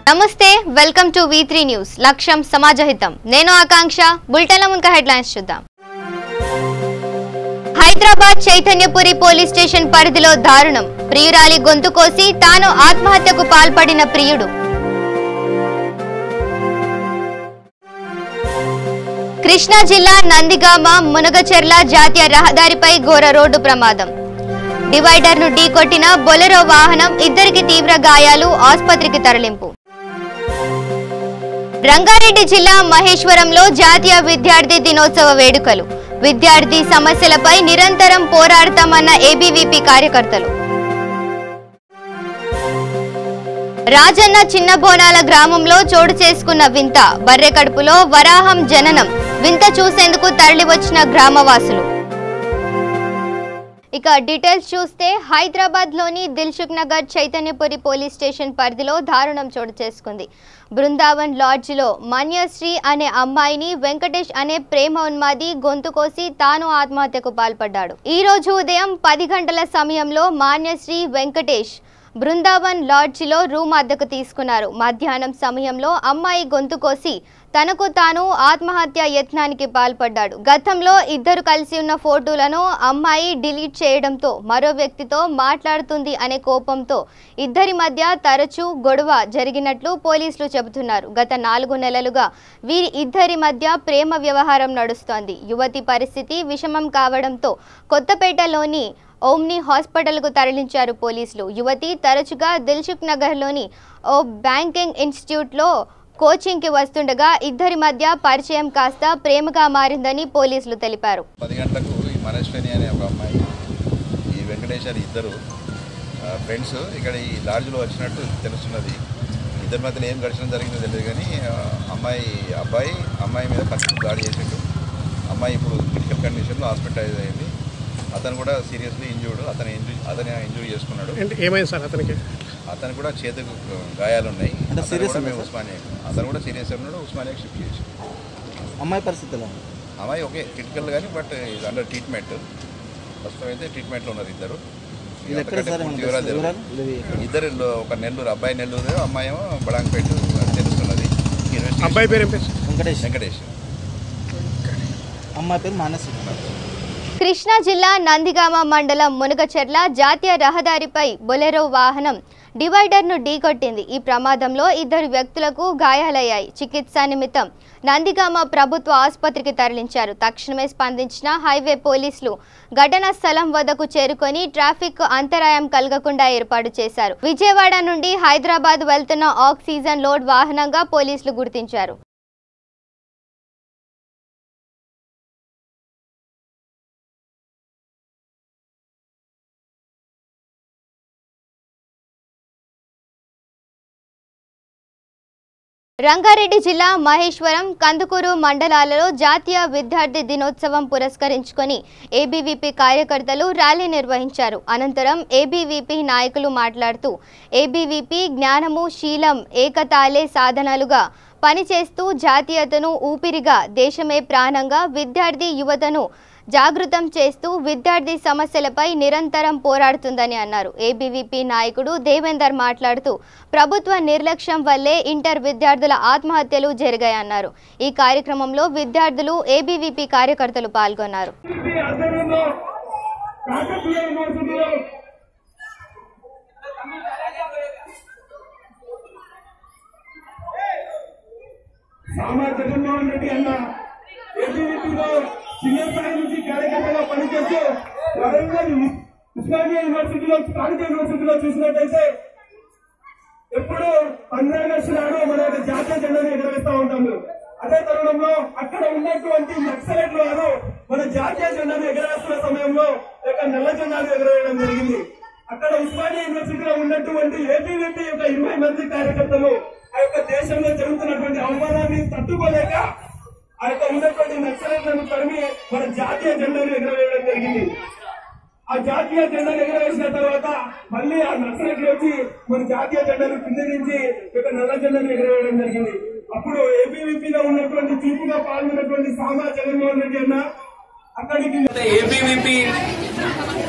నమస్తే, welcome to V3 news. లక్ష్యం సమాజహితం. నేను ఆకాంక్ష. బులెటిన్ల ముందుగా హెడ్లైన్స్ చూద్దాం. హైదరాబాద్ చైతన్యపురి పోలీస్ స్టేషన్ పరిధిలో దారుణం. ప్రియురాలి గొంతు కోసి తాను ఆత్మహత్యకు పాల్పడిన ప్రియుడు. కృష్ణా జిల్లా నందిగామ మునగచెర్ల జాతీయ రహదారిపై ఘోర రోడ్డు ప్రమాదం. డివైడర్ ను ఢీకొట్టిన బొలెరో వాహనం, ఇద్దరికి తీవ్ర గాయాలు, ఆసుపత్రికి తరలింపు. రంగారెడ్డి జిల్లా మహేశ్వరంలో జాతీయ విద్యార్థి దినోత్సవ వేడుకలు. విద్యార్థి సమస్యలపై నిరంతరం పోరాడతామన్న ఏబీవీపీ కార్యకర్తలు. రాజన్న చిన్న బోనాల గ్రామంలో చోటు చేసుకున్న వింత. బర్రె కడుపులో వరాహం జననం. వింత చూసేందుకు తరలివచ్చిన గ్రామవాసులు. ఇక డీటెయిల్స్ చూస్తే, హైదరాబాద్ లోని దిల్సుఖ్ నగర్ చైతన్యపురి పోలీస్ స్టేషన్ పరిధిలో దారుణం చోటు చేసుకుంది. బృందావన్ లాడ్జ్ లో మన్యశ్రీ అనే అమ్మాయిని వెంకటేష్ అనే ప్రేమ ఉన్మాది గొంతు కోసి తాను ఆత్మహత్యకు పాల్పడ్డాడు. ఈ రోజు ఉదయం 10 గంటల సమయంలో మాన్యశ్రీ, వెంకటేష్ బృందావన్ లాడ్జ్ లో రూమ్ అద్దెకు తీసుకున్నారు. మధ్యాహ్నం సమయంలో అమ్మాయి గొంతు కోసి తనకు తాను ఆత్మహత్య యత్నానికి పాల్పడ్డాడు. గతంలో ఇద్దరు కలిసి ఉన్న ఫోటోలను అమ్మాయి డిలీట్ చేయడంతో మరో వ్యక్తితో మాట్లాడుతుంది అనే కోపంతో ఇద్దరి మధ్య తరచూ గొడవ జరిగినట్లు పోలీసులు చెబుతున్నారు. గత 4 నెలలుగా వీరి ఇద్దరి మధ్య ప్రేమ వ్యవహారం నడుస్తోంది. యువతి పరిస్థితి విషమం కావడంతో కొత్తపేటలోని ఓమ్ని హాస్పిటల్కు తరలించారు పోలీసులు. యువతి తరచుగా దిల్సుఖ్ నగర్లోని ఓ బ్యాంకింగ్ ఇన్స్టిట్యూట్లో కోచింగ్కి వస్తుండగా ఇద్దరి మధ్య పరిచయం కాస్త ప్రేమగా మారిందని పోలీసులు తెలిపారు. 10 గంటలకు ఈ మనశ్విని అనే ఒక అమ్మాయి, ఈ వెంకటేష్ అని ఇద్దరు ఫ్రెండ్స్ ఇక్కడ ఈ లాడ్జ్లో వచ్చినట్టు తెలుస్తున్నది. ఇద్దరి మధ్యలో ఏం ఘర్షణ జరిగిందో తెలియదు కానీ అబ్బాయి మీద కత్తితో దాడి చేసిండు. అమ్మాయి ఇప్పుడు క్రిటికల్ కండిషన్లో హాస్పిటలైజ్ అయింది. అతను కూడా సీరియస్లీ ఇంజూర్డ్. అతను ఇంజూరీ చేసుకున్నాడు. ఏమైంది సార్ అతనికి? అతను కూడా చేతుకు గాయాలు ఉన్నాయి. ఉస్మానియా అతను కూడా సీరియస్ ఉన్నాడు. ఉస్మానియాకి షిఫ్ట్ చేసి. అమ్మాయి పరిస్థితులు అమ్మాయి ఓకే క్రిటికల్ కానీ బట్ ఇది అండర్ ట్రీట్మెంట్. ప్రస్తుతం అయితే ట్రీట్మెంట్లో ఉన్నారు ఇద్దరు. ఇద్దరు ఒక నెల్లూరు, అబ్బాయి నెల్లూరు, అమ్మాయి ఏమో బడాంపేట తెలుస్తున్నది. అబ్బాయి పేరు వెంకటేష్, అమ్మాయి పేరు మానసి. కృష్ణా జిల్లా నందిగామ మండలం మునగచెర్ల జాతీయ రహదారిపై బొలెరో వాహనం డివైడర్ను ఢీకొట్టింది. ఈ ప్రమాదంలో ఇద్దరు వ్యక్తులకు గాయాలయ్యాయి. చికిత్స నిమిత్తం నందిగామ ప్రభుత్వ ఆసుపత్రికి తరలించారు. తక్షణమే స్పందించిన హైవే పోలీసులు ఘటనా స్థలం వద్దకు చేరుకొని ట్రాఫిక్ అంతరాయం కలగకుండా ఏర్పాటు చేశారు. విజయవాడ నుండి హైదరాబాద్ వెళ్తున్న ఆక్సిజన్ లోడ్ వాహనంగా పోలీసులు గుర్తించారు. రంగారెడ్డి జిల్లా మహేశ్వరం, కందుకూరు మండలాలలో జాతీయ విద్యార్థి దినోత్సవం పురస్కరించుకొని ఏబీవీపీ కార్యకర్తలు ర్యాలీ నిర్వహించారు. అనంతరం ఏబీవీపీ నాయకులు మాట్లాడుతూ ఏబీవీపీ జ్ఞానము, శీలం, ఏకతాలే సాధనాలుగా పనిచేస్తూ జాతీయతను ఊపిరిగా, దేశమే ప్రాణంగా విద్యార్థి యువతను జాగృతం చేస్తూ విద్యార్థి సమస్యలపై నిరంతరం పోరాడుతుందని అన్నారు. ఏబీవీపీ నాయకుడు దేవేందర్ మాట్లాడుతూ ప్రభుత్వ నిర్లక్ష్యం వల్లే ఇంటర్ విద్యార్థుల ఆత్మహత్యలు జరిగాయన్నారు. ఈ కార్యక్రమంలో విద్యార్థులు, ఏబీవీపీ కార్యకర్తలు పాల్గొన్నారు. సీనియర్ స్థాయి నుంచి కార్యకర్తగా పనిచేస్తూ వరంగల్ ఉస్మానియా యూనివర్సిటీలో చూసినట్టయితే ఎప్పుడు 15 ఆగస్టు నాడు మన జాతీయ జెండాను ఎగరవేస్తా ఉంటాము. అదే తరుణంలో అక్కడ ఉన్నటువంటి నక్సలైట్లు వారు మన జాతీయ జెండాను ఎగరవేస్తున్న సమయంలో నల్ల జెండాను ఎగరవేయడం జరిగింది. అక్కడ ఉస్మానియా యూనివర్సిటీలో ఉన్నటువంటి ఏబీవీపీ యొక్క 20 మంది కార్యకర్తలు ఆ యొక్క దేశంలో జరుగుతున్నటువంటి అవమానాన్ని తట్టుకోలేక ఆ యొక్క ఉన్నటువంటి నక్సలైట్లను తరిమి మన జాతీయ జెండాను ఎగరవేయడం జరిగింది. ఆ జాతీయ జెండాను ఎగరవేసిన తర్వాత మళ్ళీ ఆ నక్సలైట్లు వచ్చి మన జాతీయ జెండాను కింద నుంచి నల్ల జెండాను ఎగరవేయడం జరిగింది. అప్పుడు ఏబీవీపీలో ఉన్నటువంటి చూపుగా పాల్గొన్నటువంటి సామా జగన్మోహన్ రెడ్డి అన్న అక్కడికి ఏబీవీపీ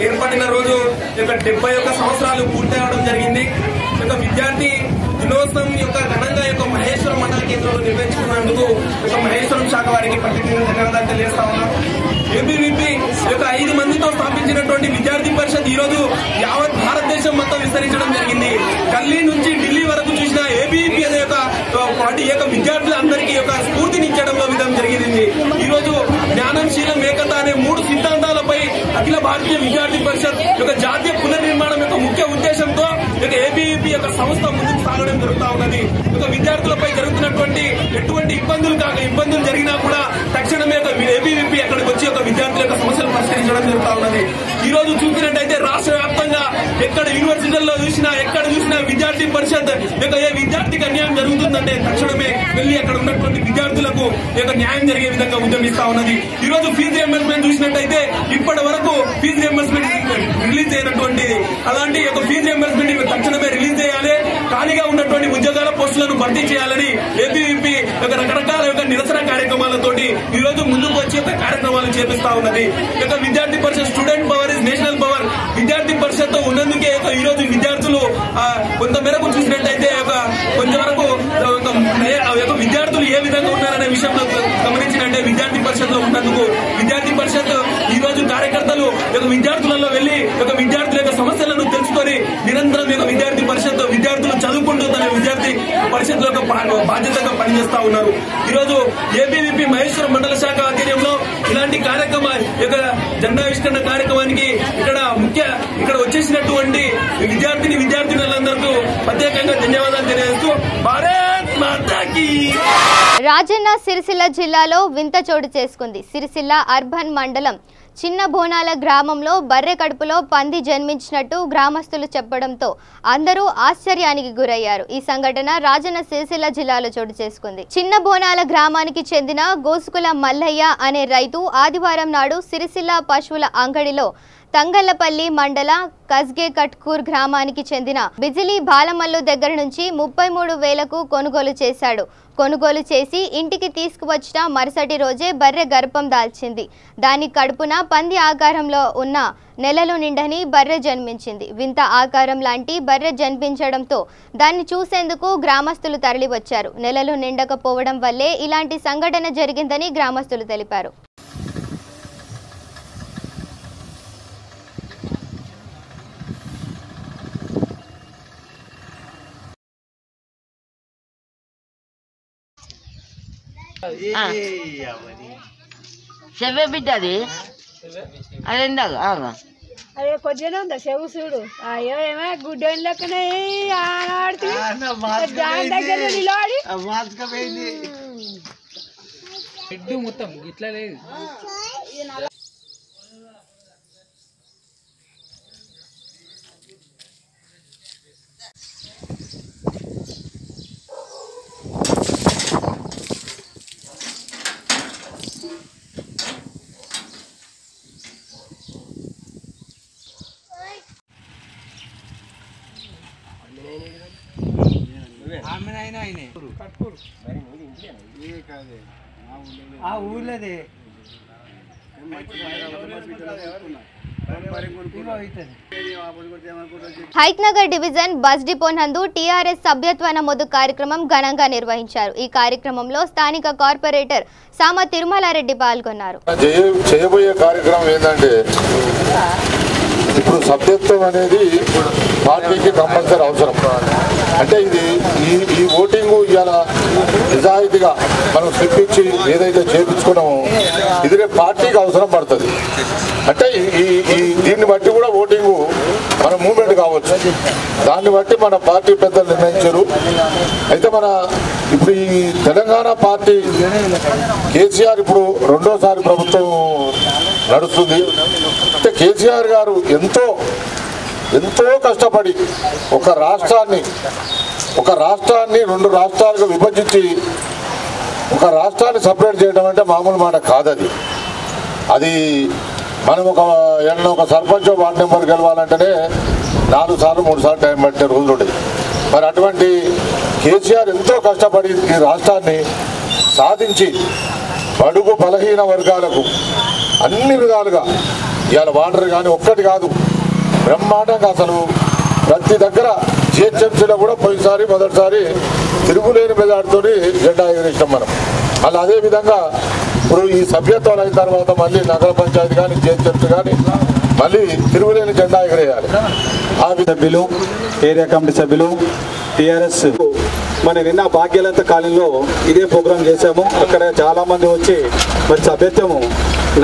ఏర్పడిన రోజు 71 సంవత్సరాలు పూర్తి అవడం జరిగింది. విద్యార్థి దినోత్సవం యొక్క ఘనంగా కార్యక్రమాలను నిర్వహించుకున్నందుకు మహేశ్వరం శాఖ వారికి ప్రత్యేకంగా ధన్యవాదాలు తెలియజేస్తా ఉన్నాం. ఏబీవీపీ యొక్క 5 మందితో స్థాపించినటువంటి విద్యార్థి పరిషత్ ఈ రోజు యావత్ భారతదేశం మొత్తం విస్తరించడం జరిగింది. గల్లీ నుంచి ఢిల్లీ వరకు చూసిన ఏబీవీపీ అనే పార్టీ యొక్క విద్యార్థులందరికీ యొక్క స్ఫూర్తినిచ్చడంలో విధం జరిగింది. ఈ రోజు జ్ఞానం, శీలం, ఏకత అనే 3 సిద్ధాంతాలపై అఖిల భారతీయ విద్యార్థి పరిషత్ యొక్క జాతీయ పునర్నిర్మాణం యొక్క ముఖ్య ఉద్దేశంతో ఏబీవీపీ యొక్క సంస్థ ముందుకు సాగడం జరుగుతా ఉన్నది. విద్యార్థులపై జరుగుతున్నటువంటి ఎటువంటి ఇబ్బందులు జరిగినా కూడా తక్షణమే ఏబీవీపీ అక్కడికి వచ్చి విద్యార్థుల యొక్క సమస్యలు పరిష్కరించడం జరుగుతా ఉన్నది. ఈ రోజు చూసినట్టయితే రాష్ట్ర వ్యాప్తంగా ఎక్కడ యూనివర్సిటీల్లో చూసినా ఎక్కడ చూసినా విద్యార్థి పరిషత్ యొక్క ఏ విద్యార్థికి అన్యాయం జరుగుతుందంటే తక్షణమే వెళ్లి అక్కడ ఉన్నటువంటి విద్యార్థులకు న్యాయం జరిగే విధంగా ఉద్యమిస్తా ఉన్నది. ఈ రోజు ఫీజు రియంబర్స్మెంట్ చూసినట్టయితే ఇప్పటి వరకు ఫీజు రియంబర్స్మెంట్ రిలీజ్ అయినటువంటి అలాంటి ఫీజు రియంబర్స్మెంట్ తక్షణమే రిలీజ్ చేయాలి. ఖాళీగా ఉన్నటువంటి ఉద్యోగాల పోస్టులను భర్తీ చేయాలని ఏబీవీపీ రకరకాల నిరసన కార్యక్రమాలతోటి ఈ రోజు ముందుకు వచ్చి కార్యక్రమాలు చేపిస్తా ఉన్నది. Vidyarthi Parishad student power is national power. Vidyarthi Parishad ఉన్నందుకే ఈ రోజు విద్యార్థులు కొంత మేరకు చూసినట్టయితే కొంతవరకు విద్యార్థులు ఏ విధంగా ఉన్నారనే విషయంలో గమనించినట్టే విద్యార్థి పరిషత్ లో ఉన్నందుకు విద్యార్థి పరిషత్ ఈ రోజు కార్యకర్తలు విద్యార్థులలో వెళ్లి విద్యార్థుల యొక్క సమస్యలను తెలుసుకొని నిరంతరం విద్యార్థి పరిషత్ విద్యార్థులు చదువుకుంటూ తన విద్యార్థి పరిషత్ యొక్క బాధ్యతగా పనిచేస్తా ఉన్నారు. ఈ రోజు ఏబీవీపీ మహేశ్వరం మండల శాఖ ఆధ్వర్యంలో ఇలాంటి జెండావిష్కరణ కార్యక్రమానికి ఇక్కడ వచ్చేసినటువంటి విద్యార్థినులందరికీ ప్రత్యేకంగా ధన్యవాదాలు తెలియజేస్తూ భారత్ మాతాకి. రాజన్న సిరిసిల్ల జిల్లాలో వింత చోటు చేసుకుంది. సిరిసిల్ల అర్బన్ మండలం చిన్న బోనాల గ్రామంలో బర్రె కడుపులో పంది జన్మించినట్టు గ్రామస్తులు చెప్పడంతో అందరూ ఆశ్చర్యానికి గురయ్యారు. ఈ సంఘటన రాజన్న సిరిసిల్ల జిల్లాలో చోటు చేసుకుంది. చిన్న బోనాల గ్రామానికి చెందిన గోసుకుల మల్లయ్య అనే రైతు ఆదివారం నాడు సిరిసిల్ల పశువుల అంగడిలో తంగళ్లపల్లి మండల కస్గే కట్కూర్ గ్రామానికి చెందిన బిజిలీ బాలమల్లు దగ్గర నుంచి 33,000కు కొనుగోలు చేశాడు. కొనుగోలు చేసి ఇంటికి తీసుకువచ్చిన మరుసటి రోజే బర్రె గర్భం దాల్చింది. దాని కడుపున పంది ఆకారంలో ఉన్న నెలలు నిండని బర్రె జన్మించింది. వింత ఆకారం లాంటి బర్రె జన్మించడంతో దాన్ని చూసేందుకు గ్రామస్తులు తరలివచ్చారు. నెలలు నిండకపోవడం వల్లే ఇలాంటి సంఘటన జరిగిందని గ్రామస్తులు తెలిపారు. చెవే బిడ్డది అది ఎందాక అదే కొద్దిగానే ఉందా చెవు చూడు. అయ్యో ఏమో గుడ్డోని లెక్కనే దగ్గర నిలబడి మొత్తం ఇట్లా లేదు. ఊర్లేదే హైట్నగర్ డివిజన్ బస్ డిపో నందు టీఆర్ఎస్ సభ్యత్వ నమోదు కార్యక్రమం ఘనంగా నిర్వహించారు. ఈ కార్యక్రమంలో స్థానిక కార్పొరేటర్ సామ తిరుమలారెడ్డి పాల్గొన్నారు. చేయబోయే కార్యక్రమం ఏంటంటే ఇప్పుడు సభ్యత్వం అనేది పార్టీకి కంపల్సరీ అవసరం. అంటే ఈ ఓటింగ్ ఇవాళ నిజాయితీగా మనం స్లిప్ ఇచ్చి ఏదైతే చేయించుకున్నామో ఇది పార్టీకి అవసరం పడుతుంది. అంటే దీన్ని బట్టి కూడా ఓటింగ్ మన మూవ్మెంట్ కావచ్చు. దాన్ని బట్టి మన పార్టీ పెద్దలు నిర్ణయించారు. అయితే ఇప్పుడు ఈ తెలంగాణ పార్టీ కేసీఆర్ ఇప్పుడు రెండోసారి ప్రభుత్వం నడుస్తుంది. అంటే కేసీఆర్ గారు ఎంతో కష్టపడి ఒక రాష్ట్రాన్ని 2 రాష్ట్రాలుగా విభజించి ఒక రాష్ట్రాన్ని సపరేట్ చేయడం అంటే మామూలు మాట కాదది. అది మనం ఒక సర్పంచ్ వార్డు మెంబర్ గెలవాలంటేనే 4 సార్లు 3 సార్లు టైం పట్టే రోజులు ఉండేది. మరి అటువంటి కేసీఆర్ ఎంతో కష్టపడి ఈ రాష్ట్రాన్ని సాధించి బడుగు బలహీన వర్గాలకు అన్ని విధాలుగా ఇవాళ వాటర్ కానీ ఒక్కటి కాదు బ్రహ్మాండంగా అసలు ప్రతి దగ్గర జిహెచ్ఎంసీలో కూడా మొదటిసారి తిరుగులేని మెజార్టీతో జెండా ఎగరేసినాం మనం. మళ్ళీ అదేవిధంగా ఇప్పుడు ఈ సభ్యత్వాలు అయిన తర్వాత మళ్ళీ నగర పంచాయతీ కానీ జేచర్చ్ కానీ మళ్ళీ తిరుగులేని జెండా ఎగరేయాలి. ఆ సభ్యులు, ఏరియా కమిటీ సభ్యులు, టీఆర్ఎస్ మన నిన్న భాగ్యలత కాలనీలో ఇదే ప్రోగ్రాం చేశాము. అక్కడ చాలామంది వచ్చి మరి సభ్యత్వము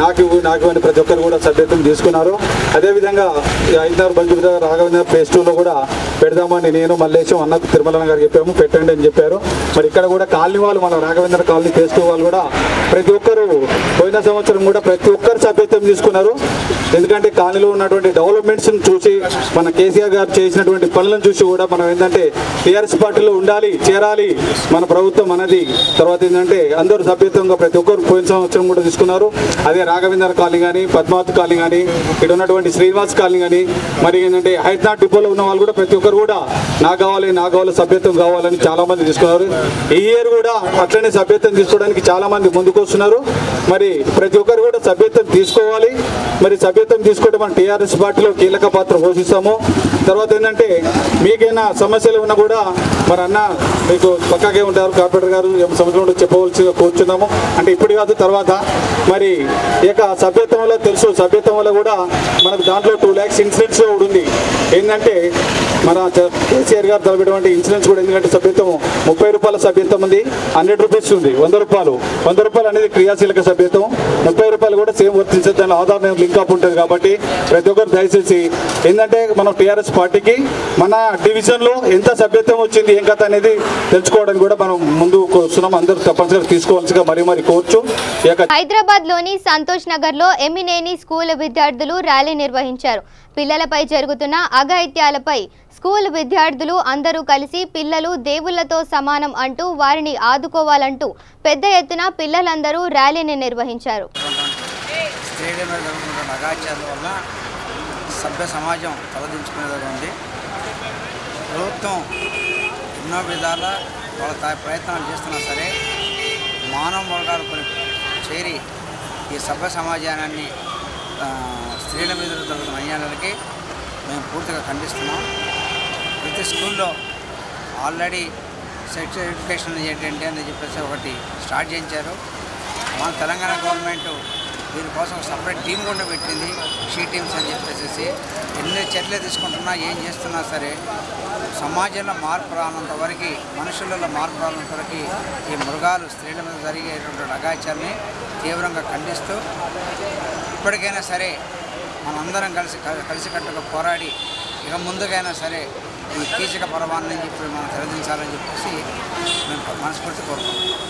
నాకు అని ప్రతి ఒక్కరు కూడా సభ్యత్వం తీసుకున్నారు. అదేవిధంగా ఐదారు బంధువుల దగ్గర రాఘవేంద్ర ఫేజ్ 2లో కూడా పెడదామని నేను మల్లేశం అన్నకు తిరుమల గారు చెప్పాము, పెట్టండి అని చెప్పారు. మరి ఇక్కడ కూడా కాలనీ వాళ్ళు మన రాఘవేంద్ర కాలనీ ఫేజ్ 2 వాళ్ళు కూడా ప్రతి ఒక్కరు పోయిన సంవత్సరం కూడా ప్రతి ఒక్కరు సభ్యత్వం తీసుకున్నారు. ఎందుకంటే కాలనీలో ఉన్నటువంటి డెవలప్మెంట్స్ని చూసి మన కేసీఆర్ గారు చేసినటువంటి పనులను చూసి కూడా మనం ఏంటంటే టీఆర్ఎస్ పార్టీలో ఉండాలి, చేరాలి, మన ప్రభుత్వం మనది. తర్వాత ఏంటంటే అందరూ సభ్యత్వంగా ప్రతి ఒక్కరు పోయిన సంవత్సరం కూడా తీసుకున్నారు. అదే రాఘవేంద్ర కాలనీ కానీ, పద్మావతి కాలనీ కానీ, ఇక్కడ ఉన్నటువంటి శ్రీనివాస్ కాలనీ కానీ, మరి ఏంటంటే హైదరాబాద్ డిపోలో ఉన్న వాళ్ళు కూడా ప్రతి ఒక్కరు కూడా నాకు కావాలి సభ్యత్వం కావాలని చాలా మంది తీసుకున్నారు. ఈ ఇయర్ కూడా అట్లనే సభ్యత్వం తీసుకోవడానికి చాలా మంది ముందుకు వస్తున్నారు. మరి ప్రతి ఒక్కరు కూడా సభ్యత్వం తీసుకోవాలి. మరి సభ్యత్వం తీసుకుంటే మన టీఆర్ఎస్ పార్టీలో కీలక పాత్ర పోషిస్తాము. తర్వాత ఏంటంటే మీకైనా సమస్యలు ఉన్నా కూడా మరి అన్న మీకు పక్కాగే ఉంటారు, కార్పొరేటర్ గారు సంవత్సరంలో చెప్పవలసిగా కూర్చున్నాము. అంటే ఇప్పుడు కాదు, తర్వాత మరి ఈ యొక్క సభ్యత్వంలో తెలుసు, సభ్యత్వం వల్ల కూడా మనకు దాంట్లో 2 lakhs ఇన్సూరెన్స్ కూడా ఉంది. ఏంటంటే మన కేసీఆర్ గారు తలపెట్టినటువంటి ఇన్సూరెన్స్ కూడా, ఎందుకంటే సభ్యత్వం 30 రూపాయల సభ్యత్వం ఉంది, 100 రూపీస్ ఉంది, 100 రూపాయలు అనేది క్రియాశీలక సభ్యత్వం, 30 రూపాయలు కూడా సేమ్ వర్తించదు. దాని ఆధార్ లింక్ అప్ ఉంటుంది. కాబట్టి ప్రతి ఒక్కరు దయచేసి ఏంటంటే మనం టీఆర్ఎస్ పార్టీకి మన డివిజన్లో ఎంత సభ్యత్వం వచ్చింది, ఏం కథ అనేది తెలుసుకోవడానికి కూడా మనం ముందుకు వస్తున్నాం. అందరూ తప్పనిసరిగా తీసుకోవాల్సిగా మరి కోర్చు. హైదరాబాద్ లోని సంతోష్ నగర్ లో ఎమ్మినేని స్కూల్ విద్యార్థులు ర్యాలీ నిర్వహించారు. పిల్లలపై జరుగుతున్న అఘాయిత్యాలపై స్కూల్ విద్యార్థులు అందరూ కలిసి పిల్లలు దేవుళ్లతో సమానం అంటూ వారిని ఆదుకోవాలంటూ పెద్ద ఎత్తున పిల్లలందరూ ర్యాలీని నిర్వహించారు. స్టేడియంలో జరుగుతున్న అఘాయిత్యాల వల్ల సభ్య సమాజం తలదించుకునేది ఉంది. ప్రభుత్వం ఎన్నో విధాల వాళ్ళ ప్రయత్నాలు చేస్తున్నా సరే మానవ వర్గాలు కొన్ని చేరి ఈ సభ్య సమాజాన్ని స్త్రీల మీద జరుగుతున్న అన్యాయాలకి మేము పూర్తిగా ఖండిస్తున్నాం. ప్రతి స్కూల్లో ఆల్రెడీ సెక్స్ ఎడ్యుకేషన్ ఏంటంటే అని చెప్పేసి ఒకటి స్టార్ట్ చేయించారు. మన తెలంగాణ గవర్నమెంట్ దీనికోసం సపరేట్ టీం కూడా పెట్టింది, షీ టీమ్స్ అని చెప్పేసి. ఎన్ని చర్యలు తీసుకుంటున్నా ఏం చేస్తున్నా సరే సమాజంలో మార్పు రానంత వరకు, మనుషులలో మార్పు రానంత వరకు ఈ మృగాలు స్త్రీల మీద జరిగేటువంటి అఘాయిత్యాన్ని తీవ్రంగా ఖండిస్తూ ఇప్పటికైనా సరే మనందరం కలిసికట్టుగా పోరాడి ఇక ముందుకైనా సరే ఈ కీచక పర్వాన్ని చెప్పి మనం తొలగించాలని చెప్పేసి మేము మనస్ఫూర్తి కోరుకుంటున్నాం.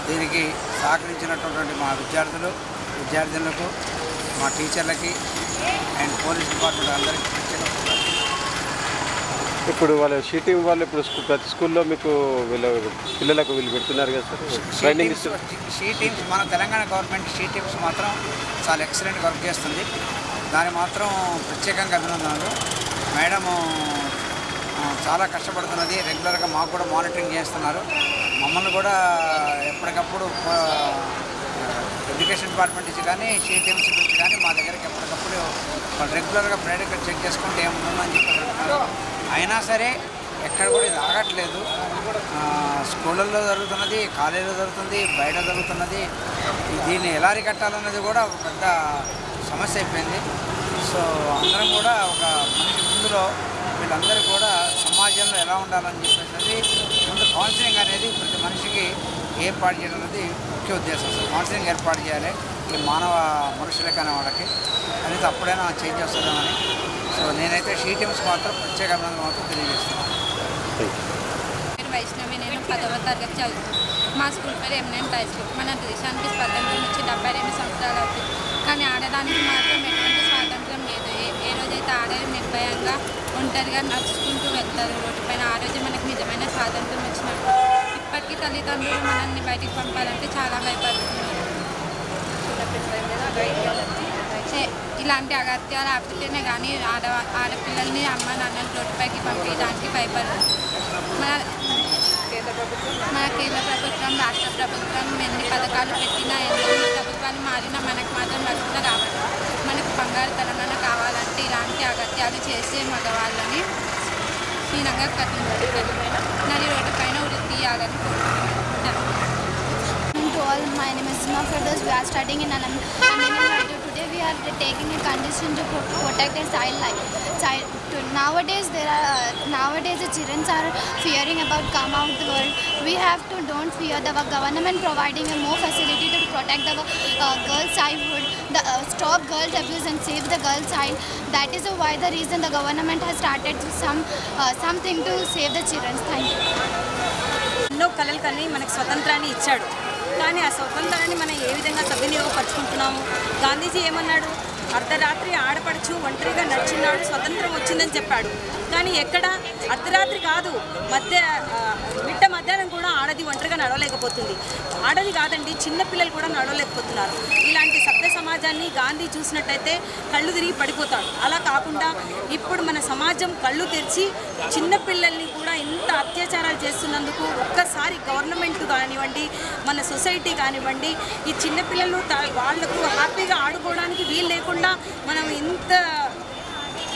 దీనికి సహకరించినటువంటి మా విద్యార్థులకు, మా టీచర్లకి అండ్ పోలీస్ డిపార్ట్మెంట్ అందరికీ ఇప్పుడు వాళ్ళ షీటింగ్ వాళ్ళు ఇప్పుడు ప్రతి స్కూల్లో మీకు పిల్లలకు వీళ్ళు పెడుతున్నారు కదా సార్ ట్రైనింగ్ ఇస్తారు. షీ టీమ్స్ మన తెలంగాణ గవర్నమెంట్ షీ టీమ్స్ మాత్రం చాలా ఎక్సలెంట్ వర్క్ చేస్తుంది. దాని మాత్రం ప్రత్యేకంగా అభినందనలు. మేడము చాలా కష్టపడుతున్నది. రెగ్యులర్గా మాకు కూడా మానిటరింగ్ చేస్తున్నారు. మమ్మల్ని కూడా ఎప్పటికప్పుడు ఎడ్యుకేషన్ డిపార్ట్మెంట్ నుంచి కానీ షీ టీమ్స్ నుంచి కానీ మా దగ్గరికి ఎప్పటికప్పుడు వాళ్ళు రెగ్యులర్గా ప్రైవేట్గా చెక్ చేసుకుంటే ఏముందని చెప్పి అంటున్నారు. అయినా సరే ఎక్కడ కూడా ఇది ఆగట్లేదు. స్కూళ్ళల్లో జరుగుతున్నది, కాలేజీలో జరుగుతుంది, బయట జరుగుతున్నది. దీన్ని ఎలా అరికట్టాలన్నది కూడా ఒక పెద్ద సమస్య అయిపోయింది. సో అందరం కూడా ఒక మనిషి ముందులో వీళ్ళందరూ కూడా సమాజంలో ఎలా ఉండాలని చెప్పేసి ముందు కౌన్సిలింగ్ అనేది ప్రతి మనిషికి ఏర్పాటు చేయడం అనేది ముఖ్య ఉద్దేశం. కౌన్సిలింగ్ ఏర్పాటు చేయాలి ఈ మానవ మనుషులకైనా వాళ్ళకి అనేది అప్పుడైనా చేంజ్ వస్తుందామని. సో నేనైతే షీ టీమ్స్ మాత్రం ప్రత్యేక అభినందనలు మాత్రం తెలియజేస్తున్నాను. వైష్ణవి, నేను 10వ తరగతి చదువుతాను. మా స్కూల్ పేరు ఎమ్మెన్ హై స్కూల్. మన దేశానికి స్వాతంత్రం వచ్చి 72 సంవత్సరాలు అవుతుంది. కానీ ఆడడానికి మాత్రం ఎటువంటి స్వాతంత్రం లేదు. ఏ రోజైతే ఆడవారు నిర్భయంగా ఒంటరిగా నడుచుకుంటూ వెళ్తారు రోడ్డుపైన, ఆ రోజు మనకి నిజమైన స్వాతంత్రం వచ్చినప్పుడు. ఇప్పటికీ తల్లిదండ్రులు మనల్ని బయటికి పంపాలంటే చాలా భయపడుతున్నారు. ఇలాంటి అగత్యాలు ఆపితేనే కానీ ఆడపిల్లల్ని అమ్మ నాన్నలు రోడ్డుపైకి పంపించడానికి భయపడరు. మన కేంద్ర ప్రభుత్వం, రాష్ట్ర ప్రభుత్వం ఎన్ని పథకాలు పెట్టినా, ఎన్ని ప్రభుత్వాలు మారినా మనకు మాత్రం రక్షణ కావాలి. మనకు బంగారు తెలంగాణ కావాలంటే ఇలాంటి అగత్యాలు చేసే మగవాళ్ళని హీనంగా కట్టించారు. నడి రోడ్డు పైన ఉరి ఇవ్వాలని కోరుకుంటున్నాను. To all, my name is Sima Firdaus. We are studying in Anandini. Today we are taking a condition to protect a child life. Nowadays the children are fearing about come out the world. We have to don't fear. The government providing a more facility to protect the girls' childhood. Stop girls abuse and save the girl child. That is why the reason the government has started something to save the children. Thank you. ఎన్నో కళలు కానీ మనకు స్వతంత్రాన్ని ఇచ్చాడు. కానీ ఆ స్వతంత్రాన్ని మనం ఏ విధంగా సద్వినియోగపరుచుకుంటున్నాము? గాంధీజీ ఏమన్నాడు? అర్ధరాత్రి ఆడపడుచు ఒంటరిగా నడిచినాడు, స్వతంత్రం వచ్చిందని చెప్పాడు. కానీ ఎక్కడ అర్ధరాత్రి కాదు, మిట్ట మధ్యాహ్నం కూడా ఆడది ఒంటరిగా నడవలేకపోతుంది. ఆడది కాదండి, చిన్నపిల్లలు కూడా నడవలేకపోతున్నారు. ఇలాంటి సభ్య సమాజాన్ని గాంధీ చూసినట్టయితే కళ్ళు తిరిగి పడిపోతాడు. అలా కాకుండా ఇప్పుడు మన సమాజం కళ్ళు తెరిచి చిన్నపిల్లల్ని కూడా ఇంత అత్యాచారాలు చేస్తున్నందుకు ఒక్కసారి గవర్నమెంట్ కానివ్వండి, మన సొసైటీ కానివ్వండి, ఈ చిన్నపిల్లలు వాళ్లకు హ్యాపీగా ఆడుకోవడానికి వీలు లేకుండా మనం ఇంత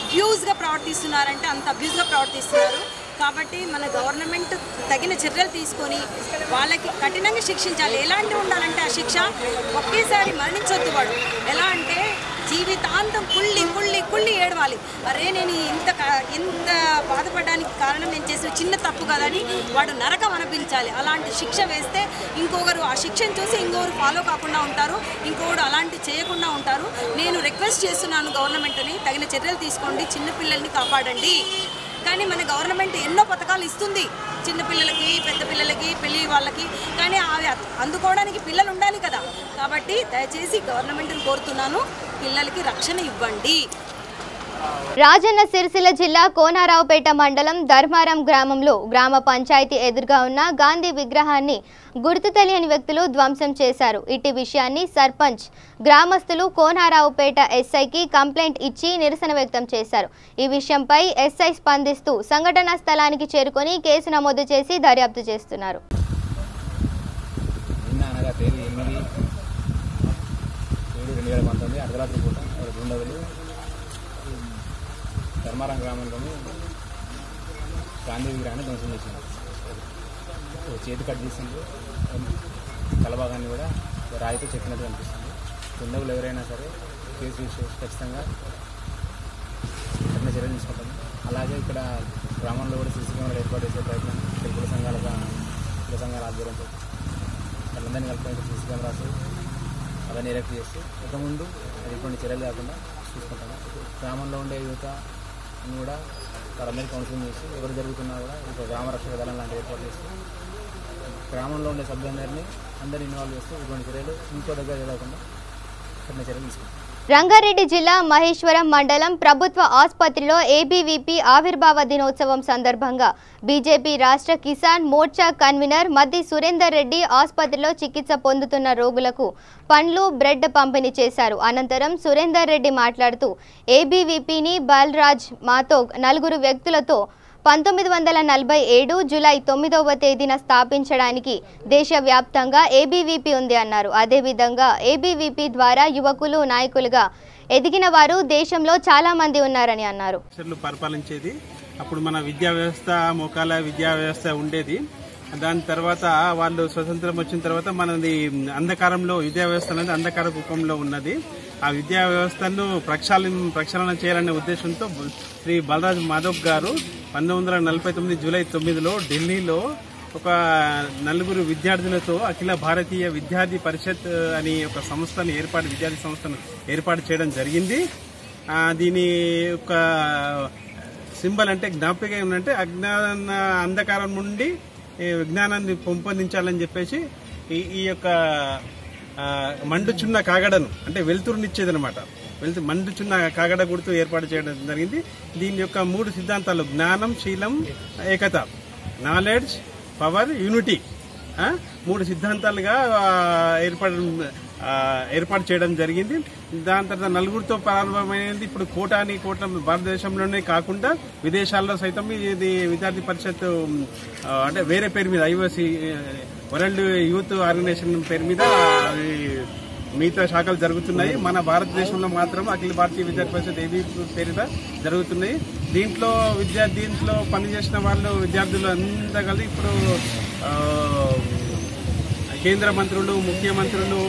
అబ్యూజ్గా ప్రవర్తిస్తున్నారంటే అంత అబ్యూజ్గా ప్రవర్తిస్తున్నారు. కాబట్టి మన గవర్నమెంట్ తగిన చర్యలు తీసుకొని వాళ్ళకి కఠినంగా శిక్షించాలి. ఎలాంటి ఉండాలంటే ఆ శిక్ష ఒకేసారి మరణించొద్దు. వాడు ఎలా అంటే జీవితాంతం కుళ్ళి ఏడవాలి. అరే నేను ఇంత బాధపడడానికి కారణం నేను చేసిన చిన్న తప్పు కదని వాడు నరకం అనిపించాలి. అలాంటి శిక్ష వేస్తే ఇంకొకరు ఆ శిక్షను చూసి ఇంకొకరు ఫాలో కాకుండా ఉంటారు, ఇంకొకరు అలాంటి చేయకుండా ఉంటారు. నేను రిక్వెస్ట్ చేస్తున్నాను గవర్నమెంట్ని, తగిన చర్యలు తీసుకోండి, చిన్నపిల్లల్ని కాపాడండి. కానీ మన గవర్నమెంట్ ఎన్నో పథకాలు ఇస్తుంది చిన్నపిల్లలకి, పెద్ద పిల్లలకి, పెళ్లి వాళ్ళకి. కానీ అవి అందుకోవడానికి పిల్లలు ఉండాలి కదా. కాబట్టి దయచేసి గవర్నమెంట్ని కోరుతున్నాను, పిల్లలకి రక్షణ ఇవ్వండి. రాజన్న సిరిసిల్ల జిల్లా కోనారావుపేట మండలం ధర్మారం గ్రామంలో గ్రామ పంచాయతీ ఎదురుగా ఉన్న గాంధీ విగ్రహాన్ని గుర్తు తెలియని వ్యక్తులు ధ్వంసం చేశారు. ఇట్టి విషయాన్ని సర్పంచ్ గ్రామస్తులు కోనారావుపేట ఎస్ఐకి కంప్లైంట్ ఇచ్చి నిరసన వ్యక్తం చేశారు. ఈ విషయంపై ఎస్ఐ స్పందిస్తూ సంఘటనా స్థలానికి చేరుకొని కేసు నమోదు చేసి దర్యాప్తు చేస్తున్నారు. ధర్మారం గ్రామంలోని గాంధీ విగ్రహాన్ని ధ్వంసం చేసింది. చేతి కట్ చేసింది, తలభాగాన్ని కూడా రాయితో చెక్కినట్టు అనిపిస్తుంది. దుండగులు ఎవరైనా సరే కేసు ఖచ్చితంగా కఠిన చర్యలు తీసుకుంటాము. అలాగే ఇక్కడ గ్రామంలో కూడా సీసీ కెమెరాలు ఏర్పాటు చేసే ప్రయత్నం కుల సంఘాల ఆధ్వర్యంతో వాళ్ళందరినీ కలుపుకొని సీసీ కెమెరాస్ అవన్నీ ఎరెక్ట్ చేసి ఇక ముందు ఎటువంటి చర్యలు కాకుండా చూసుకుంటాము. గ్రామంలో ఉండే యువత కూడా వారందరికీ కౌన్సిలింగ్ చేసి ఎవరు జరుగుతున్నా కూడా ఇప్పుడు గ్రామ రక్షక దళం లాంటివి ఏర్పాటు చేస్తూ గ్రామంలో ఉండే సభ్యులందరినీ అందరినీ ఇన్వాల్వ్ చేస్తూ ఇటువంటి చర్యలు ఇంకో దగ్గర జరగకుండా కఠిన చర్యలు తీసుకుంటాం. రంగారెడ్డి జిల్లా మహేశ్వరం మండలం ప్రభుత్వ ఆసుపత్రిలో ఏబీవీపీ ఆవిర్భావ దినోత్సవం సందర్భంగా బీజేపీ రాష్ట్ర కిసాన్ మోర్చా కన్వీనర్ మద్ది సురేందర్ రెడ్డి ఆసుపత్రిలో చికిత్స పొందుతున్న రోగులకు పండ్లు, బ్రెడ్ పంపిణీ చేశారు. అనంతరం సురేందర్ రెడ్డి మాట్లాడుతూ ఏబీవీపీని బాలరాజ్ మాతో 4 వ్యక్తులతో 1947 జూలై 9వ తేదీన స్థాపించడానికి దేశవ్యాప్తంగా ఏబీవీపీ ఉంది అన్నారు. అదేవిధంగా ఏబీవీపీ ద్వారా యువకులు నాయకులుగా ఎదిగిన వారు దేశంలో చాలా మంది ఉన్నారని అన్నారు. పరిపాలించేది అప్పుడు మన విద్యా వ్యవస్థ, మోకాల విద్యా వ్యవస్థ ఉండేది. దాని తర్వాత వాళ్ళు స్వతంత్రం వచ్చిన తర్వాత మనది అంధకారంలో విద్యా వ్యవస్థ అనేది అంధకార రూపంలో ఉన్నది. ఆ విద్యా వ్యవస్థను ప్రక్షాళన చేయాలనే ఉద్దేశంతో శ్రీ బాలరాజ్ మాధవ్ గారు 1949 జూలై 9లో ఢిల్లీలో ఒక 4 విద్యార్థులతో అఖిల భారతీయ విద్యార్థి పరిషత్ అని ఒక సంస్థను విద్యార్థి సంస్థను ఏర్పాటు చేయడం జరిగింది. దీని ఒక సింబల్ అంటే జ్ఞాపిక ఏమంటే అంధకారం నుండి విజ్ఞానాన్ని పెంపొందించాలని చెప్పేసి ఈ యొక్క మండుచున్న కాగడను అంటే వెలుతురునిచ్చేదనమాట. మండుచున్న కాగడ గుర్తు ఏర్పాటు చేయడం జరిగింది. దీని యొక్క 3 సిద్ధాంతాలు జ్ఞానం, శీలం, ఏకత, నాలెడ్జ్, పవర్, యూనిటీ 3 సిద్ధాంతాలుగా ఏర్పాటు చేయడం జరిగింది. దాని తర్వాత 4తో ప్రారంభమైనది. ఇప్పుడు కోట భారతదేశంలోనే కాకుండా విదేశాల్లో సైతం ఇది విద్యార్థి పరిషత్ అంటే వేరే పేరు మీద ఐఓసి వరల్డ్ యూత్ ఆర్గనైజేషన్ పేరు మీద మిగతా శాఖలు జరుగుతున్నాయి. మన భారతదేశంలో మాత్రం అఖిల భారతీయ విద్యార్థి పరిషత్ ఏబీ పేరుగా జరుగుతున్నాయి. దీంట్లో పనిచేసిన వాళ్ళు విద్యార్థులు అంతా కలిసి ఇప్పుడు కేంద్ర మంత్రులు, ముఖ్యమంత్రులు,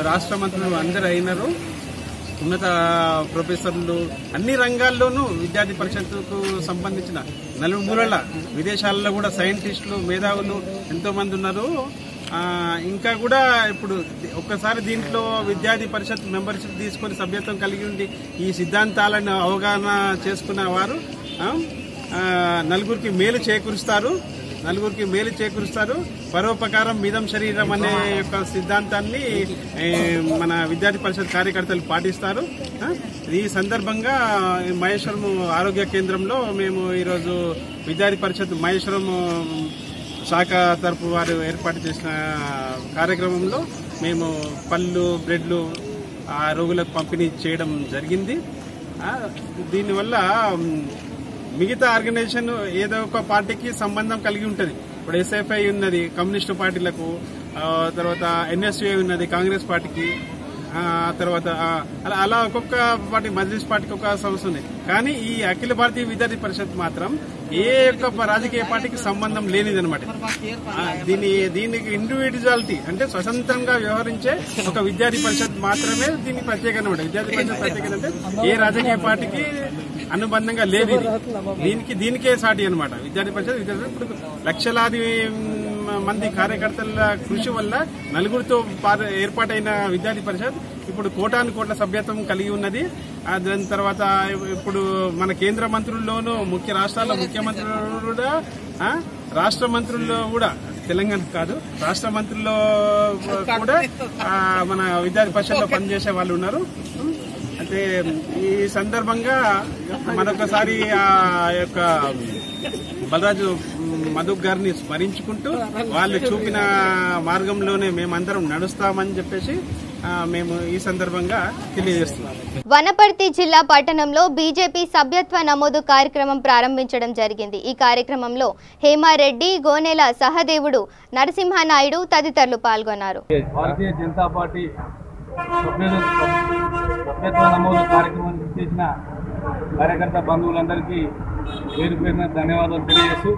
రాష్ట్ర మంత్రులు అందరూ అయినారు. ఉన్నత ప్రొఫెసర్లు అన్ని రంగాల్లోనూ విద్యార్థి పరిషత్తుకు సంబంధించిన నలుమూలల విదేశాలలో కూడా సైంటిస్టులు, మేధావులు ఎంతోమంది ఉన్నారు. ఇంకా కూడా ఇప్పుడు ఒక్కసారి దీంట్లో విద్యార్థి పరిషత్ మెంబర్షిప్ తీసుకొని సభ్యత్వం కలిగి ఉండి ఈ సిద్ధాంతాలను అవగాహన చేసుకున్న వారు నలుగురికి మేలు చేకూరుస్తారు. పరోపకారం మిదం శరీరం అనే యొక్క సిద్ధాంతాన్ని మన విద్యార్థి పరిషత్ కార్యకర్తలు పాటిస్తారు. ఈ సందర్భంగా మహేశ్వరం ఆరోగ్య కేంద్రంలో మేము ఈరోజు విద్యార్థి పరిషత్ మహేశ్వరం శాఖ తరపు వారు ఏర్పాటు చేసిన కార్యక్రమంలో మేము పళ్ళు, బ్రెడ్లు ఆ రోగులకు పంపిణీ చేయడం జరిగింది. దీనివల్ల మిగతా ఆర్గనైజేషన్ ఏదో ఒక పార్టీకి సంబంధం కలిగి ఉంటుంది. ఇప్పుడు ఎస్ఎఫ్ఐ ఉన్నది కమ్యూనిస్టు పార్టీలకు, తర్వాత ఎన్ఎస్యుఐ ఉన్నది కాంగ్రెస్ పార్టీకి, తర్వాత అలా ఒక్కొక్క పార్టీ మజ్లిస్ పార్టీకి ఒక సంస్థ ఉంది. కానీ ఈ అఖిల భారతీయ విద్యార్థి పరిషత్ మాత్రం ఏ యొక్క రాజకీయ పార్టీకి సంబంధం లేనిదనమాట. దీనికి ఇండివిజువాలిటీ అంటే స్వతంత్రంగా వ్యవహరించే ఒక విద్యార్థి పరిషత్ మాత్రమే దీనికి ప్రత్యేకత అనమాట. విద్యార్థి పరిషత్ ప్రత్యేకత అంటే ఏ రాజకీయ పార్టీకి అనుబంధంగా లేదు. దీనికే సాటి అనమాట విద్యార్థి పరిషత్. ఇప్పుడు లక్షలాది మంది కార్యకర్తల కృషి వల్ల నలుగురితో ఏర్పాటైన విద్యార్థి పరిషత్ ఇప్పుడు కోటాను కోట్ల సభ్యత్వం కలిగి ఉన్నది. దాని తర్వాత ఇప్పుడు మన కేంద్ర మంత్రుల్లోనూ రాష్ట్రాల ముఖ్యమంత్రులు కూడా, రాష్ట్ర మంత్రుల్లో కూడా, తెలంగాణ కాదు రాష్ట్ర మంత్రుల్లో కూడా మన విద్యార్థి పరిషత్లో పనిచేసే వాళ్ళు ఉన్నారు. అంటే ఈ సందర్భంగా మరొకసారి ఆ యొక్క బలరాజు మధుక్ గారిని స్మరించుకుంటూ వాళ్ళు చూపిన మార్గంలోనే మేమందరం నడుస్తామని చెప్పేసి మేము ఈ సందర్భంగా తెలియజేస్తున్నాం. వనపర్తి జిల్లా పట్టణంలో బీజేపీ సభ్యత్వ నమోదు కార్యక్రమం ప్రారంభించడం జరిగింది. ఈ కార్యక్రమంలో హేమారెడ్డి, గోనెల సహదేవుడు, నరసింహనాయుడు తదితరులు పాల్గొన్నారు. భారతీయ జనతా పార్టీ సభ్యత్వ నమోదు కార్యక్రమానికి చేసిన కార్యకర్త బంధువులందరికీ పేరు పేరున ధన్యవాదాలు తెలియజేస్తూ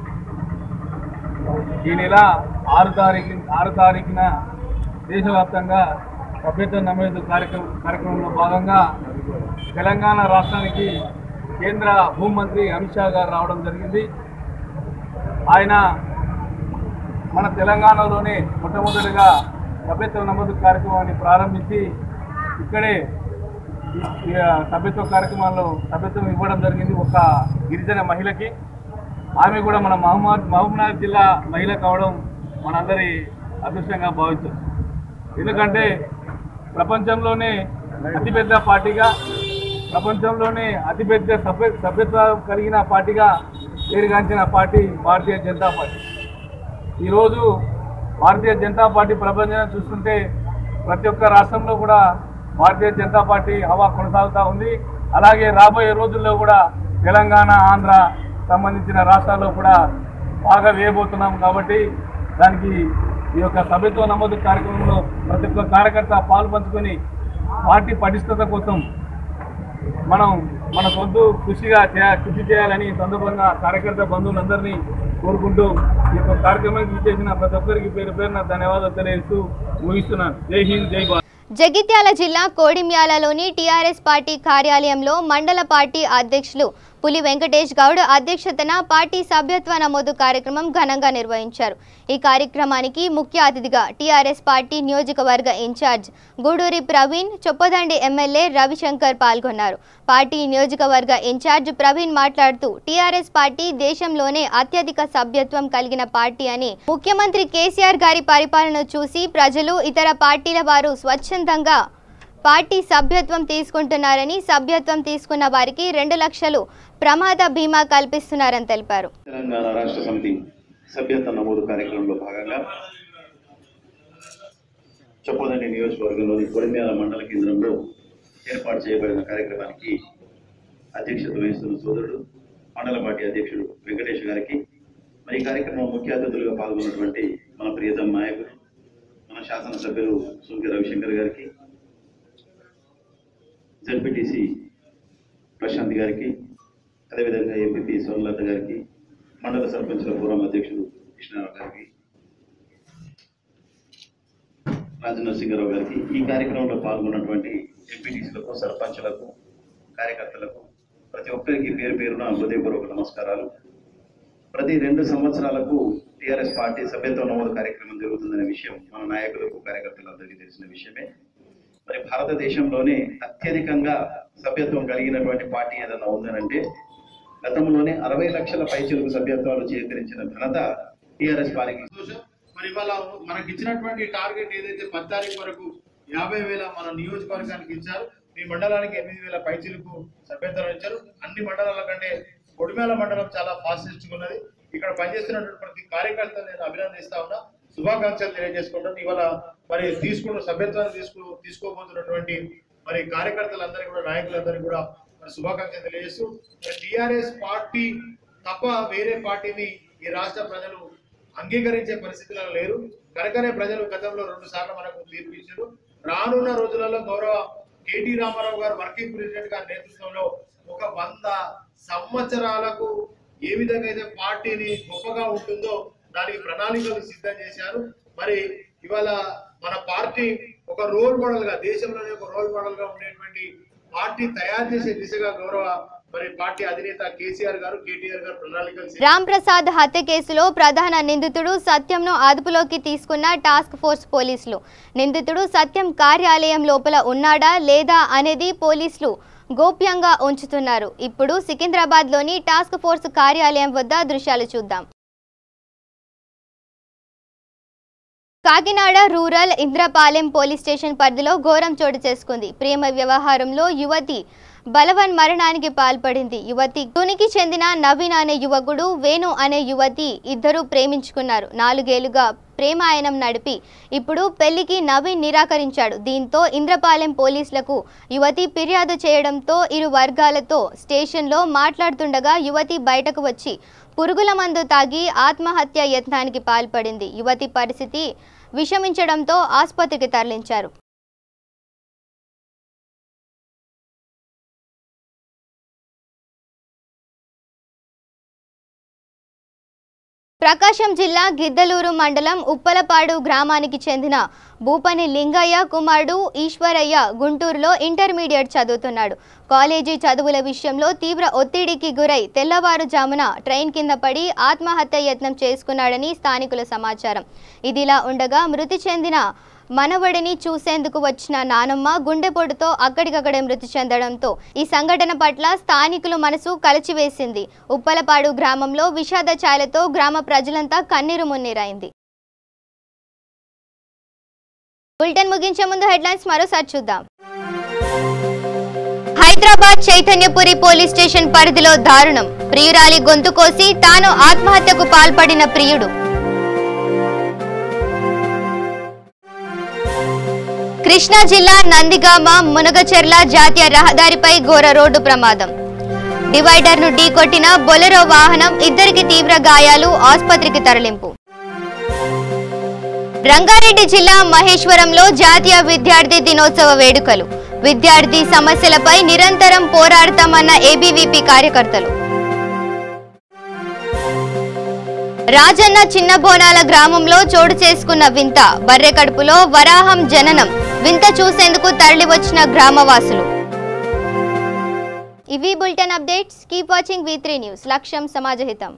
ఈ నెల 6 తారీఖున దేశవ్యాప్తంగా సభ్యత్వ నమోదు కార్యక్రమంలో భాగంగా తెలంగాణ రాష్ట్రానికి కేంద్ర హోంమంత్రి అమిత్ షా గారు రావడం జరిగింది. ఆయన మన తెలంగాణలోనే మొట్టమొదటిగా సభ్యత్వ నమోదు కార్యక్రమాన్ని ప్రారంభించి ఇక్కడే సభ్యత్వ కార్యక్రమాల్లో సభ్యత్వం ఇవ్వడం జరిగింది ఒక గిరిజన మహిళకి. ఆమె కూడా మన మహబూబ్నగర్ జిల్లా మహిళ కావడం మనందరి అదృష్టంగా భావించారు. ఎందుకంటే ప్రపంచంలోనే అతిపెద్ద పార్టీగా, ప్రపంచంలోనే అతిపెద్ద సభ్యత్వం కలిగిన పార్టీగా పేరుగాంచిన పార్టీ భారతీయ జనతా పార్టీ. ఈరోజు భారతీయ జనతా పార్టీ ప్రపంచం చూస్తుంటే ప్రతి ఒక్క రాష్ట్రంలో కూడా భారతీయ జనతా పార్టీ హవా కొనసాగుతూ ఉంది. అలాగే రాబోయే రోజుల్లో కూడా తెలంగాణ, ఆంధ్ర సంబంధించిన రాష్ట్రాల్లో కూడా బాగా వేయబోతున్నాం. కాబట్టి దానికి ఈ యొక్క సభ్యత్వ నమోదు కార్యక్రమంలో ప్రతి ఒక్క కార్యకర్త పాలు పంచుకొని పార్టీ పటిష్టత కోసం మన సొంత కృషి చేయాలని సందర్భంగా కార్యకర్త బంధువులందరినీ కోరుకుంటూ ఈ యొక్క కార్యక్రమానికి చేసిన ప్రతి ఒక్కరికి పేరు పేరున ధన్యవాదాలు తెలియజేస్తూ ముగిస్తున్నాను. జై హింద్, జై భారత్. జగిత్యాల జిల్లా కోడిమ్యాలలోని టీఆర్ఎస్ పార్టీ కార్యాలయంలో మండల పార్టీ అధ్యక్షులు పులి వెంకటేష్ గౌడ్ అధ్యక్షతన పార్టీ సభ్యత్వ నమోదు కార్యక్రమం ఘనంగా నిర్వహించారు. ఈ కార్యక్రమానికి ముఖ్య అతిథిగా టీఆర్ఎస్ పార్టీ నియోజకవర్గ ఇన్ఛార్జ్ గూడూరి ప్రవీణ్, చొప్పదండి ఎమ్మెల్యే రవిశంకర్ పాల్గొన్నారు. పార్టీ నియోజకవర్గ ఇన్ఛార్జ్ ప్రవీణ్ మాట్లాడుతూ టీఆర్ఎస్ పార్టీ దేశంలోనే అత్యధిక సభ్యత్వం కలిగిన పార్టీ అని, ముఖ్యమంత్రి కేసీఆర్ గారి పరిపాలన చూసి ప్రజలు, ఇతర పార్టీల వారు స్వచ్ఛందంగా పార్టీ సభ్యత్వం తీసుకుంటున్నారని, సభ్యత్వం తీసుకున్న వారికి 2 లక్షలు ప్రమాద బీమా కల్పిస్తున్నారని తెలిపారు. తెలంగాణ రాష్ట్ర సమితి సభ్యత్వ నమోదు కార్యక్రమంలో భాగంగా చొప్పదండి నియోజకవర్గంలోని కోడిమ్యాల మండల కేంద్రంలో ఏర్పాటు చేయబడిన కార్యక్రమానికి అధ్యక్షత వహిస్తున్న సోదరుడు మండల పార్టీ అధ్యక్షుడు వెంకటేష్ గారికి, మరి ఈ కార్యక్రమం ముఖ్య అతిథులుగా పాల్గొన్నటువంటి మన ప్రియతమ నాయకులు మన శాసనసభ్యులు సుంకె రవిశంకర్ గారికి, జడ్పీటీసీ ప్రశాంత్ గారికి, అదేవిధంగా ఎంపీపీ సోమలత గారికి, మండల సర్పంచుల ఫోరం అధ్యక్షుడు కృష్ణారావు గారికి, రాజనరసింహారావు గారికి, ఈ కార్యక్రమంలో పాల్గొన్నటువంటి ఎంపీటీసీలకు, సర్పంచులకు, కార్యకర్తలకు ప్రతి ఒక్కరికి పేరు పేరున హృదయపూర్వక నమస్కారాలు. ప్రతి 2 సంవత్సరాలకు టీఆర్ఎస్ పార్టీ సభ్యత్వ నమోదు కార్యక్రమం జరుగుతుందనే విషయం మన నాయకులకు, కార్యకర్తలందరికీ తెలిసిన విషయమే. మరి భారతదేశంలోనే అత్యధికంగా సభ్యత్వం కలిగినటువంటి పార్టీ ఏదైనా ఉందనంటే గతంలోనే 60 లక్షల పైచిలకు సభ్యత్వాలు చేకరించిన ఘనత టీఆర్ఎస్ పార్టీకి. మరి ఇవాళ మనకి ఇచ్చినటువంటి టార్గెట్ ఏదైతే 10 తారీఖు వరకు 50,000 మన నియోజకవర్గానికి ఇచ్చారు. మీ మండలానికి 8,000 పైచిలకు సభ్యత్వాలు ఇచ్చారు. అన్ని మండలాల కంటే కొడిమేల మండలం చాలా ఫాస్టెస్ట్ ఉన్నది. ఇక్కడ పనిచేస్తున్నటువంటి ప్రతి కార్యకర్తను నేను అభినందిస్తా ఉన్నా, శుభాకాంక్షలు తెలియజేసుకుంటాను. ఇవాళ మరి తీసుకున్న సభ్యత్వాన్ని తీసుకోబోతున్నటువంటి మరి కార్యకర్తలందరికీ కూడా, నాయకులందరికీ కూడా మరి శుభాకాంక్షలు తెలియజేస్తూ, టీఆర్ఎస్ పార్టీ తప్ప వేరే పార్టీని ఈ రాష్ట్ర ప్రజలు అంగీకరించే పరిస్థితుల్లో లేరు. కనుకనే ప్రజలు గతంలో 2 సార్లు మనకు తీర్పు ఇచ్చారు. రానున్న రోజులలో గౌరవ కేటీ రామారావు గారు వర్కింగ్ ప్రెసిడెంట్ గారి నేతృత్వంలో ఒక 100 సంవత్సరాలకు ఏ విధంగా అయితే పార్టీని గొప్పగా ఉంటుందో దానికి ప్రణాళికలు సిద్ధం చేశారు. మరి ఇవాళ మన పార్టీ ఒక రోల్ మోడల్ గా, దేశంలోనే ఒక రోల్ మోడల్ గా ఉండేటువంటి పార్టీ తయారు చేసే దిశగా గౌరవ మరి పార్టీ అధినేత కేసీఆర్ గారు, కేటీఆర్ గారు ప్రణాళికలు. రామ్ ప్రసాద్ హత్య కేసులో ప్రధాన నిందితుడు సత్యంను అదుపులోకి తీసుకున్న టాస్క్ ఫోర్స్ పోలీసులు. నిందితుడు సత్యం కార్యాలయం లోపల ఉన్నాడా లేదా అనేది పోలీసులు గోప్యంగా ఉంచుతున్నారు. ఇప్పుడు సికింద్రాబాద్లోని టాస్క్ ఫోర్స్ కార్యాలయం వద్ద దృశ్యాలు చూద్దాం. Kakinada rural Indrapalem police station పరిధిలో ఘోరం చోటు చేసుకుంది. ప్రేమ వ్యవహారంలో యువతి బలవన్ మరణానికి పాల్పడింది. యువతి తునికి చెందిన నవీన్ అనే యువకుడు, వేణు అనే యువతి ఇద్దరు ప్రేమించుకున్నారు. 4 ఏళ్లుగా ప్రేమాయణం నడిపి ఇప్పుడు పెళ్లికి నవీన్ నిరాకరించాడు. దీంతో ఇంద్రపాలెం పోలీసులకు యువతి ఫిర్యాదు చేయడంతో ఇరు వర్గాలతో స్టేషన్లో మాట్లాడుతుండగా యువతి బయటకు వచ్చి పురుగుల మందు తాగి ఆత్మహత్య యత్నానికి పాల్పడింది. యువతి పరిస్థితి విషమించడంతో ఆసుపత్రికి తరలించారు. ప్రకాశం జిల్లా గిద్దలూరు మండలం ఉప్పలపాడు గ్రామానికి చెందిన భూపని లింగయ్య కుమారుడు ఈశ్వరయ్య గుంటూరులో ఇంటర్మీడియట్ చదువుతున్నాడు. కాలేజీ చదువుల విషయంలో తీవ్ర ఒత్తిడికి గురై తెల్లవారుజామున ట్రైన్ కింద పడి ఆత్మహత్య యత్నం చేసుకున్నాడని స్థానికుల సమాచారం. ఇదిలా ఉండగా మృతి చెందిన మనవడిని చూసేందుకు వచ్చిన నానమ్మ గుండెపోటుతో అక్కడికక్కడే మృతి చెందడంతో ఈ సంఘటన పట్ల స్థానికుల మనసు కలిచివేసింది. ఉప్పలపాడు గ్రామంలో విషాద ఛాయలతో గ్రామ ప్రజలంతా కన్నీరు మున్నీరైంది. బులెటిన్ ముగించే ముందు హెడ్లైన్స్ మరోసారి చూద్దాం. హైదరాబాద్ చైతన్యపురి పోలీస్ స్టేషన్ పరిధిలో దారుణం. ప్రియురాలి గొంతు కోసి తాను ఆత్మహత్యకు పాల్పడిన ప్రియుడు. కృష్ణా జిల్లా నందిగామ మునగచెర్ల జాతీయ రహదారిపై ఘోర రోడ్డు ప్రమాదం. డివైడర్ ను ఢీకొట్టిన బొలెరో వాహనం, ఇద్దరికి తీవ్ర గాయాలు, ఆసుపత్రికి తరలింపు. రంగారెడ్డి జిల్లా మహేశ్వరంలో జాతీయ విద్యార్థి దినోత్సవ వేడుకలు. విద్యార్థి సమస్యలపై నిరంతరం పోరాడతామన్న ఏబీవీపీ కార్యకర్తలు. రాజన్న చిన్న బోనాల గ్రామంలో చోటు చేసుకున్న వింత. బర్రె కడుపులో వరాహం జననం. వింత చూసేందుకు తరలివచ్చిన గ్రామవాసులు. ఇవి bulletin updates. Keep watching V3 news. లక్ష్యం సమాజహితం.